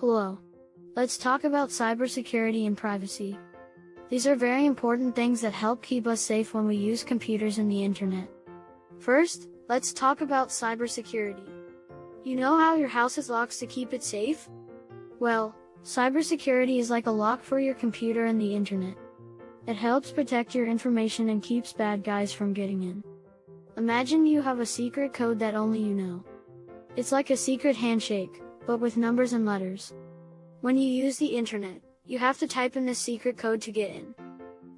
Hello. Let's talk about cybersecurity and privacy. These are very important things that help keep us safe when we use computers and the internet. First, let's talk about cybersecurity. You know how your house has locks to keep it safe? Well, cybersecurity is like a lock for your computer and the internet. It helps protect your information and keeps bad guys from getting in. Imagine you have a secret code that only you know. It's like a secret handshake, but with numbers and letters. When you use the internet, you have to type in this secret code to get in.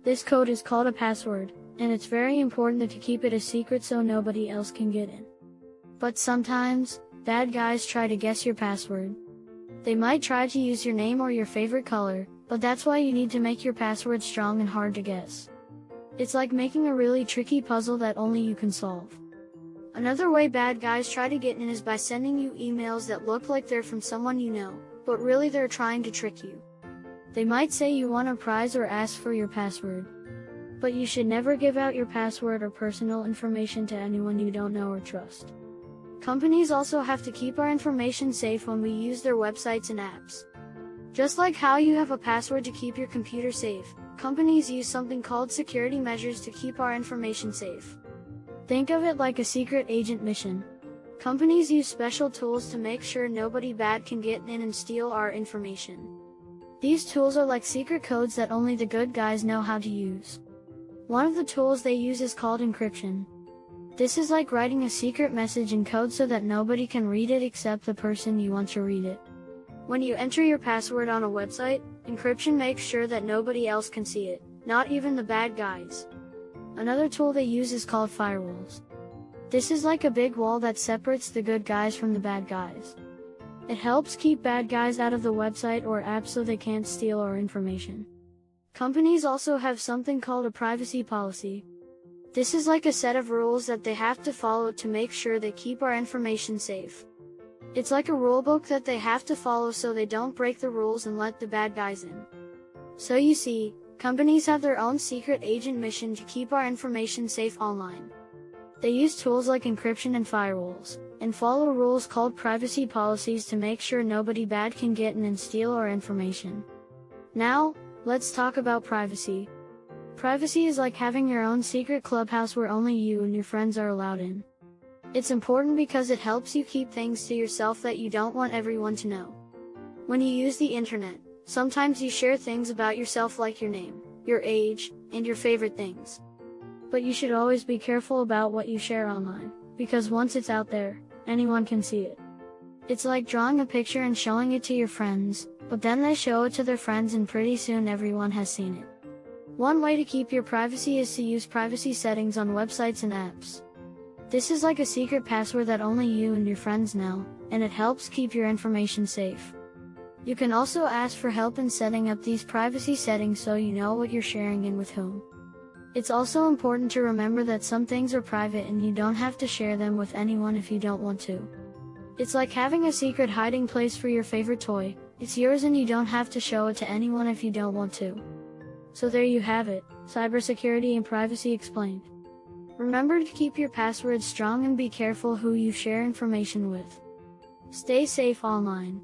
This code is called a password, and it's very important that you keep it a secret so nobody else can get in. But sometimes, bad guys try to guess your password. They might try to use your name or your favorite color, but that's why you need to make your password strong and hard to guess. It's like making a really tricky puzzle that only you can solve. Another way bad guys try to get in is by sending you emails that look like they're from someone you know, but really they're trying to trick you. They might say you want a prize or ask for your password. But you should never give out your password or personal information to anyone you don't know or trust. Companies also have to keep our information safe when we use their websites and apps. Just like how you have a password to keep your computer safe, companies use something called security measures to keep our information safe. Think of it like a secret agent mission. Companies use special tools to make sure nobody bad can get in and steal our information. These tools are like secret codes that only the good guys know how to use. One of the tools they use is called encryption. This is like writing a secret message in code so that nobody can read it except the person you want to read it. When you enter your password on a website, encryption makes sure that nobody else can see it, not even the bad guys. Another tool they use is called firewalls. This is like a big wall that separates the good guys from the bad guys. It helps keep bad guys out of the website or app so they can't steal our information. Companies also have something called a privacy policy. This is like a set of rules that they have to follow to make sure they keep our information safe. It's like a rulebook that they have to follow so they don't break the rules and let the bad guys in. So you see, companies have their own secret agent mission to keep our information safe online. They use tools like encryption and firewalls, and follow rules called privacy policies to make sure nobody bad can get in and steal our information. Now, let's talk about privacy. Privacy is like having your own secret clubhouse where only you and your friends are allowed in. It's important because it helps you keep things to yourself that you don't want everyone to know. When you use the internet, sometimes you share things about yourself like your name, your age, and your favorite things. But you should always be careful about what you share online, because once it's out there, anyone can see it. It's like drawing a picture and showing it to your friends, but then they show it to their friends and pretty soon everyone has seen it. One way to keep your privacy is to use privacy settings on websites and apps. This is like a secret password that only you and your friends know, and it helps keep your information safe. You can also ask for help in setting up these privacy settings so you know what you're sharing and with whom. It's also important to remember that some things are private and you don't have to share them with anyone if you don't want to. It's like having a secret hiding place for your favorite toy. It's yours and you don't have to show it to anyone if you don't want to. So there you have it, cybersecurity and privacy explained. Remember to keep your passwords strong and be careful who you share information with. Stay safe online.